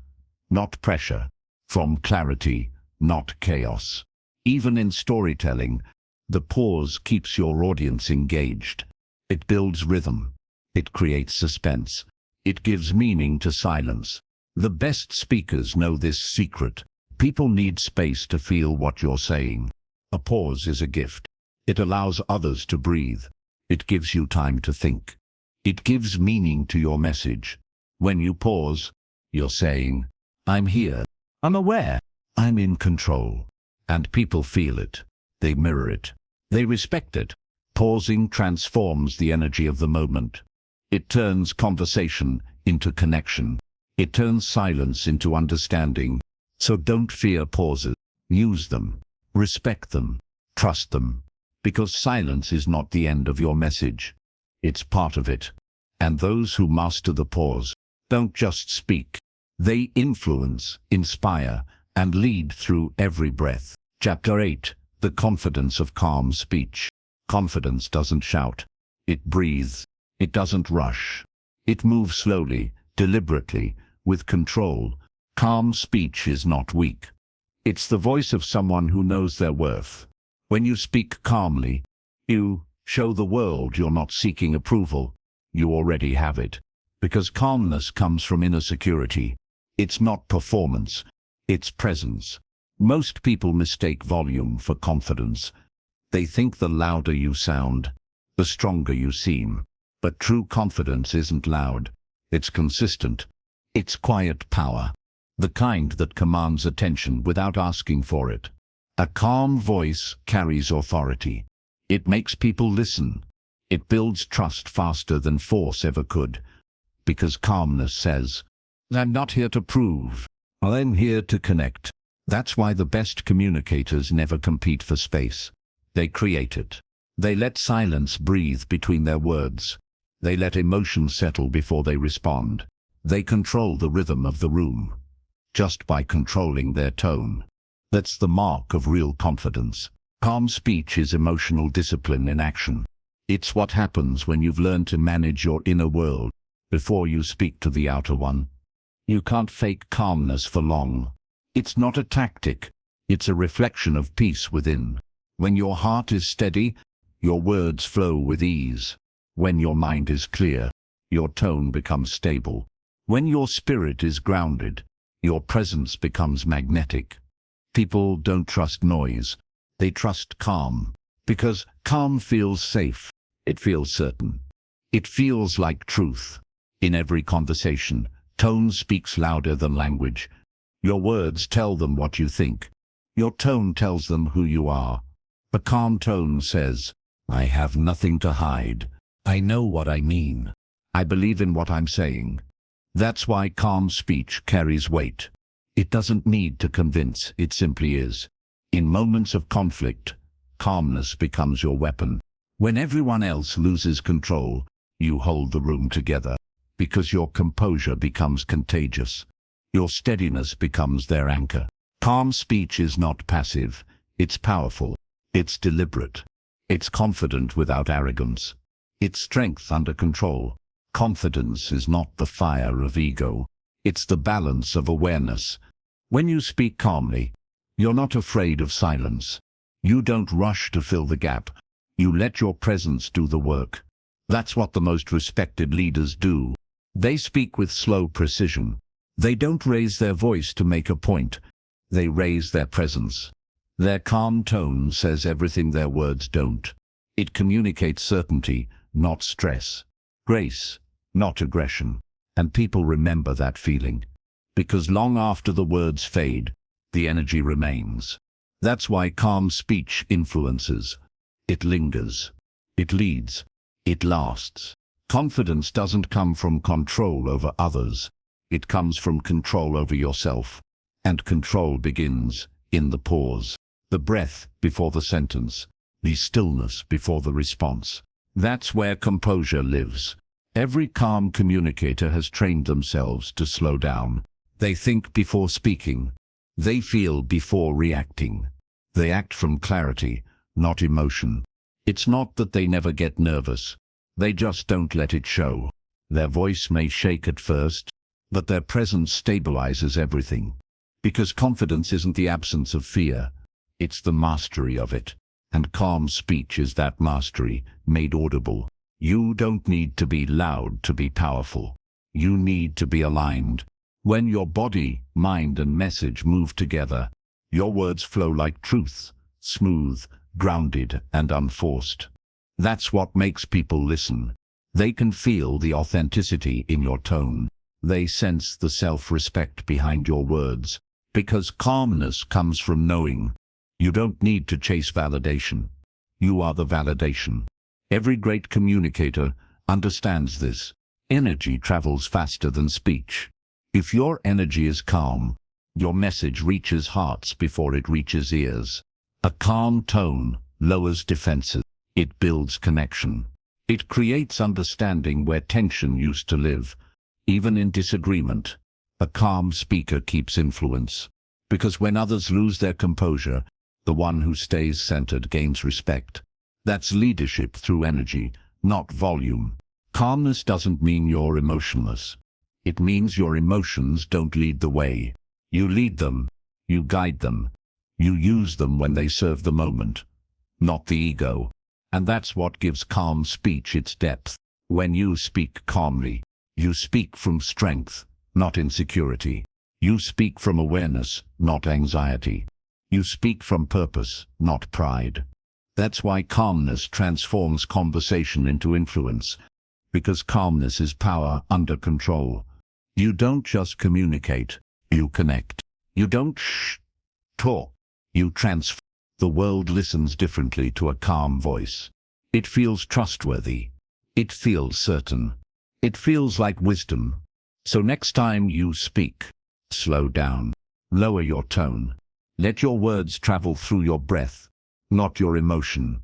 Speaker 1: not pressure, from clarity, not chaos. Even in storytelling, the pause keeps your audience engaged. It builds rhythm. It creates suspense. It gives meaning to silence. The best speakers know this secret. People need space to feel what you're saying. A pause is a gift. It allows others to breathe. It gives you time to think. It gives meaning to your message. When you pause, you're saying, "I'm here. I'm aware. I'm in control." And people feel it. They mirror it. They respect it. Pausing transforms the energy of the moment. It turns conversation into connection. It turns silence into understanding. So don't fear pauses. Use them. Respect them. Trust them. Because silence is not the end of your message. It's part of it. And those who master the pause don't just speak. They influence, inspire, and lead through every breath. Chapter 8. The confidence of calm speech. Confidence doesn't shout. It breathes. It doesn't rush. It moves slowly, deliberately, with control. Calm speech is not weak. It's the voice of someone who knows their worth. When you speak calmly, you show the world you're not seeking approval. You already have it. Because calmness comes from inner security. It's not performance. It's presence. Most people mistake volume for confidence. They think the louder you sound, the stronger you seem. But true confidence isn't loud. It's consistent. It's quiet power. The kind that commands attention without asking for it. A calm voice carries authority. It makes people listen. It builds trust faster than force ever could. Because calmness says, "I'm not here to prove. I'm here to connect." That's why the best communicators never compete for space. They create it. They let silence breathe between their words. They let emotion settle before they respond. They control the rhythm of the room. Just by controlling their tone. That's the mark of real confidence. Calm speech is emotional discipline in action. It's what happens when you've learned to manage your inner world before you speak to the outer one. You can't fake calmness for long. It's not a tactic. It's a reflection of peace within. When your heart is steady, your words flow with ease. When your mind is clear, your tone becomes stable. When your spirit is grounded, your presence becomes magnetic. People don't trust noise. They trust calm. Because calm feels safe. It feels certain. It feels like truth. In every conversation, tone speaks louder than language. Your words tell them what you think. Your tone tells them who you are. A calm tone says, "I have nothing to hide. I know what I mean. I believe in what I'm saying." That's why calm speech carries weight. It doesn't need to convince, it simply is. In moments of conflict, calmness becomes your weapon. When everyone else loses control, You hold the room together because your composure becomes contagious. Your steadiness becomes their anchor. Calm speech is not passive. It's powerful. It's deliberate. It's confident without arrogance. It's strength under control. Confidence is not the fire of ego. It's the balance of awareness. When you speak calmly, you're not afraid of silence. You don't rush to fill the gap. You let your presence do the work. That's what the most respected leaders do. They speak with slow precision. They don't raise their voice to make a point. They raise their presence. Their calm tone says everything their words don't. It communicates certainty, not stress. Grace, not aggression. And people remember that feeling. Because long after the words fade, the energy remains. That's why calm speech influences. It lingers. It leads. It lasts. Confidence doesn't come from control over others. It comes from control over yourself. And control begins in the pause. The breath before the sentence. The stillness before the response. That's where composure lives. Every calm communicator has trained themselves to slow down. They think before speaking. They feel before reacting. They act from clarity, not emotion. It's not that they never get nervous. They just don't let it show. Their voice may shake at first, but their presence stabilizes everything. Because confidence isn't the absence of fear. It's the mastery of it. And calm speech is that mastery, made audible. You don't need to be loud to be powerful. You need to be aligned. When your body, mind, and message move together, your words flow like truth, smooth, grounded, and unforced. That's what makes people listen. They can feel the authenticity in your tone. They sense the self-respect behind your words. Because calmness comes from knowing. You don't need to chase validation. You are the validation. Every great communicator understands this. Energy travels faster than speech. If your energy is calm, your message reaches hearts before it reaches ears. A calm tone lowers defenses. It builds connection. It creates understanding where tension used to live. Even in disagreement, a calm speaker keeps influence. Because when others lose their composure, the one who stays centered gains respect. That's leadership through energy, not volume. Calmness doesn't mean you're emotionless. It means your emotions don't lead the way. You lead them. You guide them. You use them when they serve the moment, not the ego. And that's what gives calm speech its depth. When you speak calmly, you speak from strength, not insecurity. You speak from awareness, not anxiety. You speak from purpose, not pride. That's why calmness transforms conversation into influence. Because calmness is power under control. You don't just communicate, you connect. You don't talk, you transfer. The world listens differently to a calm voice. It feels trustworthy. It feels certain. It feels like wisdom. So next time you speak, slow down. Lower your tone. Let your words travel through your breath, not your emotion.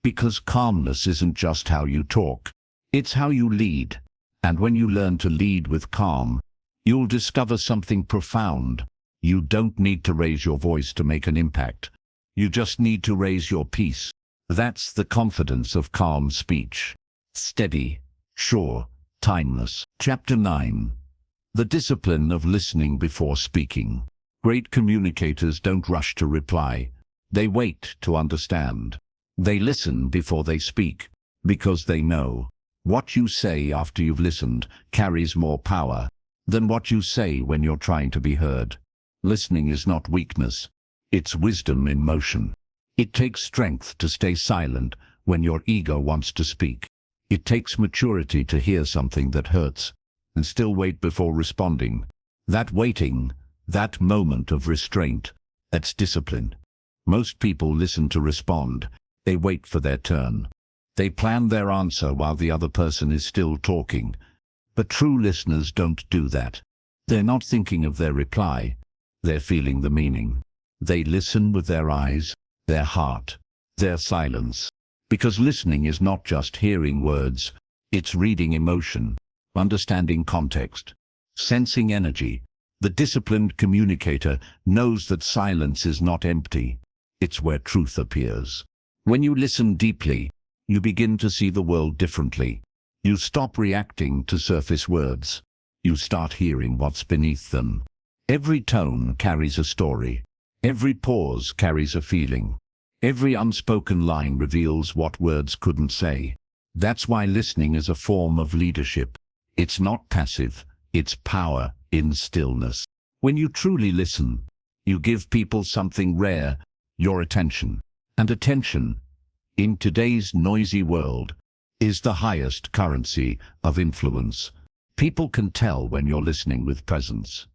Speaker 1: Because calmness isn't just how you talk. It's how you lead. And when you learn to lead with calm, you'll discover something profound. You don't need to raise your voice to make an impact. You just need to raise your peace. That's the confidence of calm speech. Steady, sure, timeless. Chapter 9. The discipline of listening before speaking. Great communicators don't rush to reply. They wait to understand. They listen before they speak, because they know what you say after you've listened carries more power than what you say when you're trying to be heard. Listening is not weakness. It's wisdom in motion. It takes strength to stay silent when your ego wants to speak. It takes maturity to hear something that hurts and still wait before responding. That waiting, that moment of restraint, that's discipline. Most people listen to respond. They wait for their turn. They plan their answer while the other person is still talking. But true listeners don't do that. They're not thinking of their reply. They're feeling the meaning. They listen with their eyes, their heart, their silence. Because listening is not just hearing words, It's reading emotion, understanding context, sensing energy. The disciplined communicator knows that silence is not empty. It's where truth appears. When you listen deeply, you begin to see the world differently. You stop reacting to surface words. You start hearing what's beneath them. Every tone carries a story. Every pause carries a feeling. Every unspoken line reveals what words couldn't say. That's why listening is a form of leadership. It's not passive, it's power in stillness. When you truly listen, you give people something rare, your attention. And attention, in today's noisy world, is the highest currency of influence. People can tell when you're listening with presence.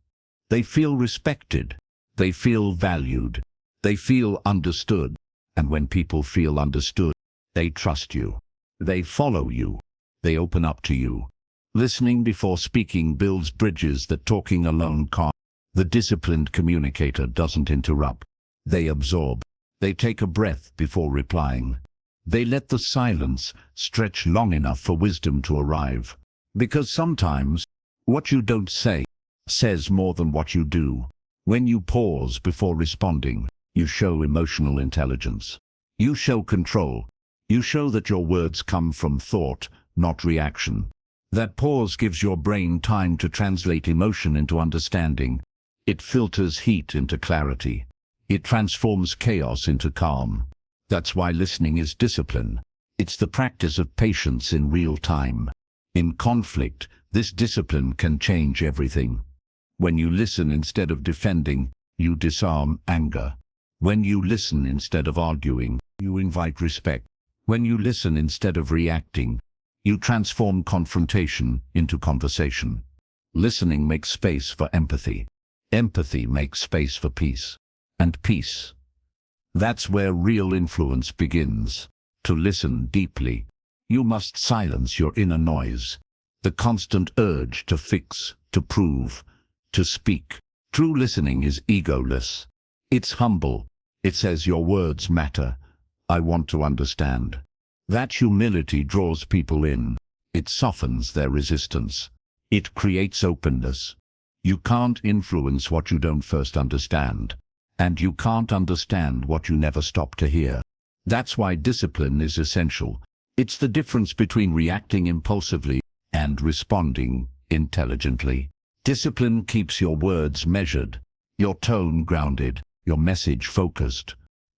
Speaker 1: They feel respected. They feel valued. They feel understood. And when people feel understood, they trust you. They follow you. They open up to you. Listening before speaking builds bridges that talking alone can't. The disciplined communicator doesn't interrupt. They absorb. They take a breath before replying. They let the silence stretch long enough for wisdom to arrive. Because sometimes, what you don't say says more than what you do. When you pause before responding, you show emotional intelligence. You show control. You show that your words come from thought, not reaction. That pause gives your brain time to translate emotion into understanding. It filters heat into clarity. It transforms chaos into calm. That's why listening is discipline. It's the practice of patience in real time. In conflict, this discipline can change everything. When you listen instead of defending, you disarm anger. When you listen instead of arguing, you invite respect. When you listen instead of reacting, you transform confrontation into conversation. Listening makes space for empathy. Empathy makes space for peace. And peace. That's where real influence begins. To listen deeply, you must silence your inner noise, the constant urge to fix, to prove, to speak. True listening is egoless. It's humble. It says your words matter. I want to understand. That humility draws people in. It softens their resistance. It creates openness. You can't influence what you don't first understand. And you can't understand what you never stop to hear. That's why discipline is essential. It's the difference between reacting impulsively and responding intelligently. Discipline keeps your words measured, your tone grounded, your message focused.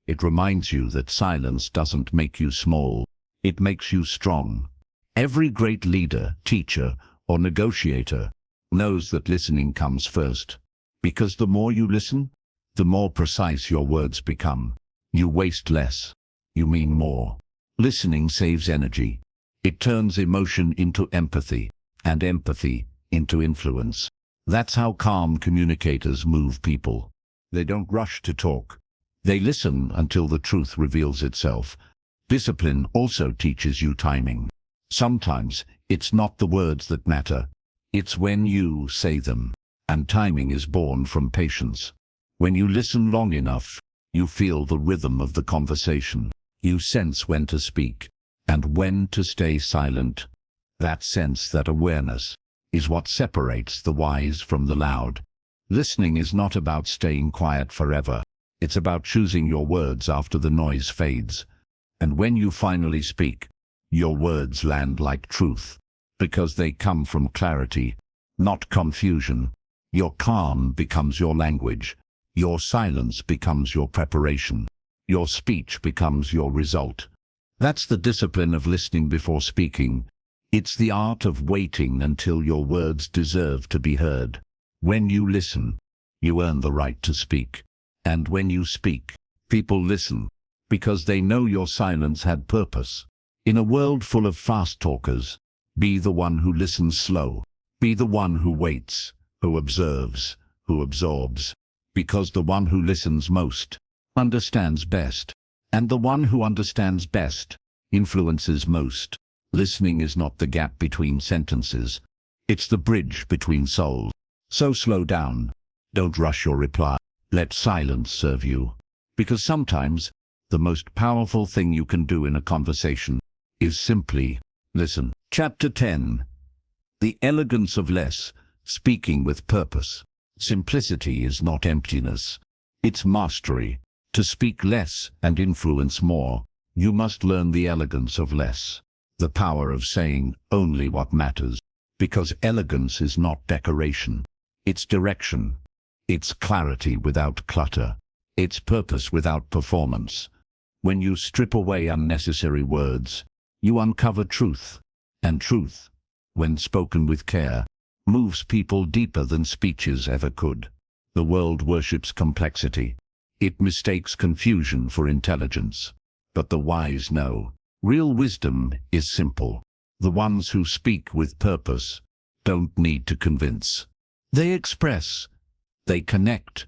Speaker 1: It reminds you that silence doesn't make you small. It makes you strong. Every great leader, teacher, or negotiator knows that listening comes first. Because the more you listen, the more precise your words become. You waste less. You mean more. Listening saves energy. It turns emotion into empathy, and empathy into influence. That's how calm communicators move people. They don't rush to talk. They listen until the truth reveals itself. Discipline also teaches you timing. Sometimes it's not the words that matter. It's when you say them. And timing is born from patience. When you listen long enough, you feel the rhythm of the conversation. You sense when to speak and when to stay silent. That sense, that awareness, is what separates the wise from the loud. Listening is not about staying quiet forever. It's about choosing your words after the noise fades. And when you finally speak, your words land like truth, because they come from clarity, not confusion. Your calm becomes your language. Your silence becomes your preparation. Your speech becomes your result. That's the discipline of listening before speaking. It's the art of waiting until your words deserve to be heard. When you listen, you earn the right to speak. And when you speak, people listen, because they know your silence had purpose. In a world full of fast talkers, be the one who listens slow. Be the one who waits, who observes, who absorbs. Because the one who listens most understands best, and the one who understands best influences most. Listening is not the gap between sentences. It's the bridge between souls. So slow down. Don't rush your reply. Let silence serve you. Because sometimes, the most powerful thing you can do in a conversation is simply Listen. Chapter 10. The Elegance of Less, Speaking with Purpose. Simplicity is not emptiness. It's mastery. To speak less and influence more, you must learn the elegance of less. The power of saying only what matters. Because elegance is not decoration. It's direction. It's clarity without clutter. It's purpose without performance. When you strip away unnecessary words, you uncover truth. And truth, when spoken with care, moves people deeper than speeches ever could. The world worships complexity. It mistakes confusion for intelligence. But the wise know, real wisdom is simple. The ones who speak with purpose don't need to convince. They express, they connect,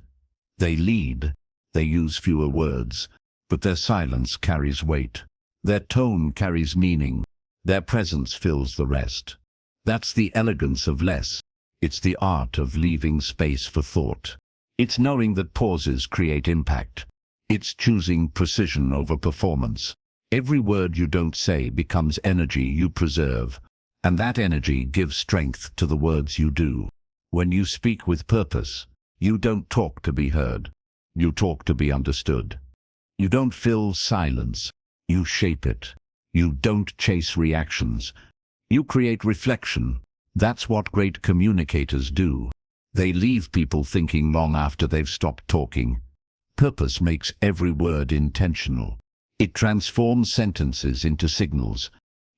Speaker 1: they lead, they use fewer words, but their silence carries weight. Their tone carries meaning. Their presence fills the rest. That's the elegance of less. It's the art of leaving space for thought. It's knowing that pauses create impact. It's choosing precision over performance. Every word you don't say becomes energy you preserve, and that energy gives strength to the words you do. When you speak with purpose, you don't talk to be heard. You talk to be understood. You don't fill silence. You shape it. You don't chase reactions. You create reflection. That's what great communicators do. They leave people thinking long after they've stopped talking. Purpose makes every word intentional. It transforms sentences into signals.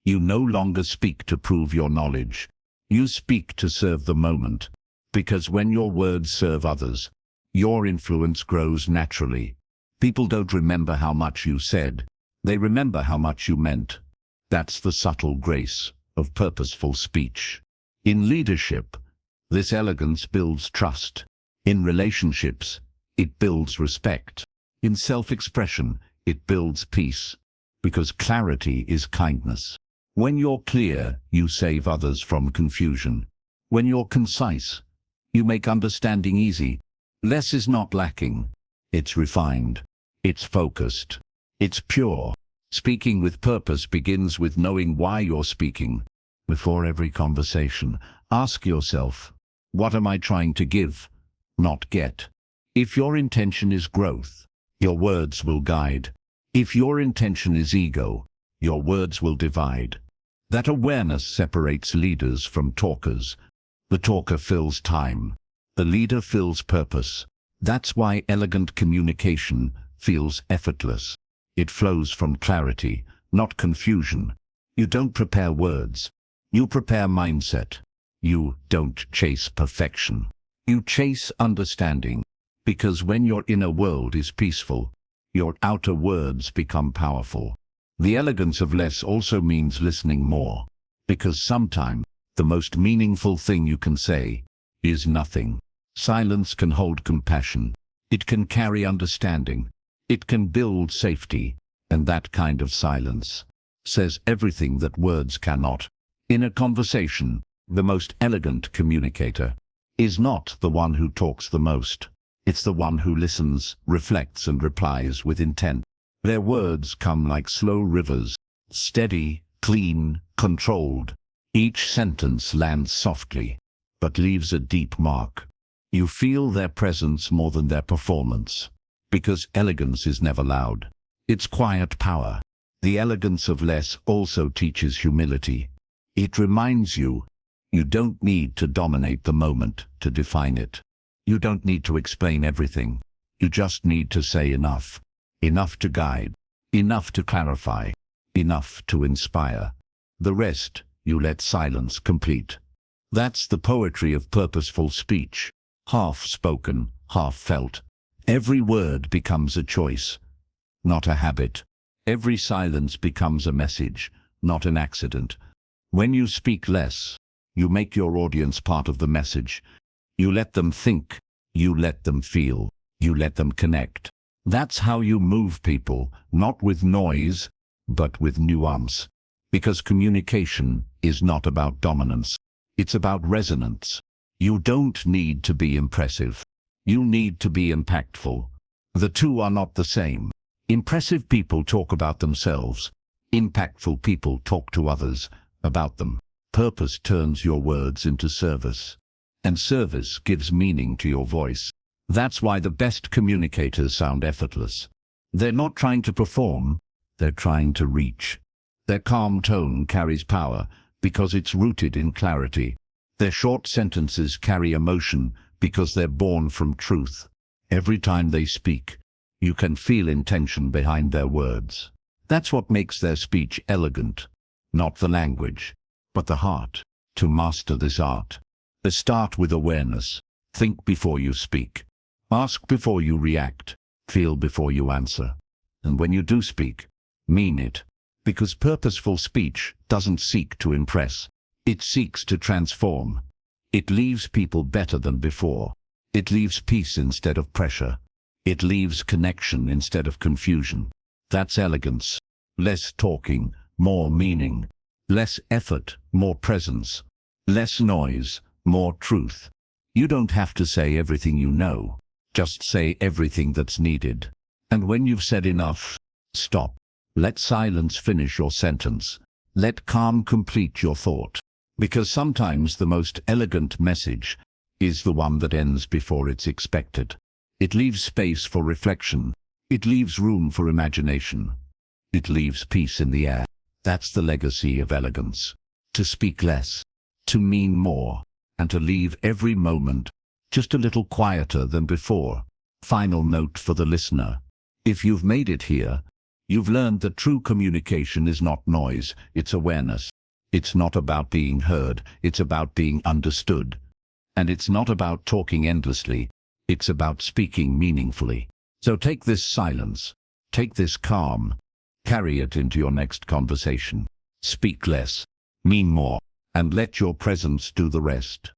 Speaker 1: You no longer speak to prove your knowledge. You speak to serve the moment. Because when your words serve others, your influence grows naturally. People don't remember how much you said. They remember how much you meant. That's the subtle grace of purposeful speech. In leadership, this elegance builds trust. In relationships, it builds respect. In self-expression, it builds peace. Because clarity is kindness. When you're clear, you save others from confusion. When you're concise, you make understanding easy. Less is not lacking. It's refined. It's focused. It's pure. Speaking with purpose begins with knowing why you're speaking. Before every conversation, ask yourself, what am I trying to give, not get? If your intention is growth, your words will guide. If your intention is ego, your words will divide. That awareness separates leaders from talkers. The talker fills time. The leader fills purpose. That's why elegant communication feels effortless. It flows from clarity, not confusion. You don't prepare words. You prepare mindset. You don't chase perfection. You chase understanding. Because when your inner world is peaceful, your outer words become powerful. The elegance of less also means listening more. Because sometimes, the most meaningful thing you can say is nothing. Silence can hold compassion. It can carry understanding. It can build safety, and that kind of silence says everything that words cannot. In a conversation, the most elegant communicator is not the one who talks the most. It's the one who listens, reflects, and replies with intent. Their words come like slow rivers, steady, clean, controlled. Each sentence lands softly, but leaves a deep mark. You feel their presence more than their performance. Because elegance is never loud. It's quiet power. The elegance of less also teaches humility. It reminds you, you don't need to dominate the moment to define it. You don't need to explain everything. You just need to say enough. Enough to guide. Enough to clarify. Enough to inspire. The rest, you let silence complete. That's the poetry of purposeful speech. Half spoken, half felt. Every word becomes a choice, not a habit. Every silence becomes a message, not an accident. When you speak less, you make your audience part of the message. You let them think, you let them feel, you let them connect. That's how you move people, not with noise, but with nuance. Because communication is not about dominance. It's about resonance. You don't need to be impressive. You need to be impactful. The two are not the same. Impressive people talk about themselves. Impactful people talk to others about them. Purpose turns your words into service, and service gives meaning to your voice. That's why the best communicators sound effortless. They're not trying to perform, they're trying to reach. Their calm tone carries power because it's rooted in clarity. Their short sentences carry emotion because they're born from truth. Every time they speak, you can feel intention behind their words. That's what makes their speech elegant. Not the language, but the heart. To master this art, start with awareness. Think before you speak. Ask before you react. Feel before you answer. And when you do speak, mean it. Because purposeful speech doesn't seek to impress. It seeks to transform. It leaves people better than before. It leaves peace instead of pressure. It leaves connection instead of confusion. That's elegance. Less talking, more meaning. Less effort, more presence. Less noise, more truth. You don't have to say everything you know. Just say everything that's needed. And when you've said enough, stop. Let silence finish your sentence. Let calm complete your thought. Because sometimes the most elegant message is the one that ends before it's expected. It leaves space for reflection. It leaves room for imagination. It leaves peace in the air. That's the legacy of elegance. To speak less, to mean more, and to leave every moment just a little quieter than before. Final note for the listener. If you've made it here, you've learned that true communication is not noise, it's awareness. It's not about being heard, it's about being understood. And it's not about talking endlessly, it's about speaking meaningfully. So take this silence, take this calm, carry it into your next conversation. Speak less, mean more, and let your presence do the rest.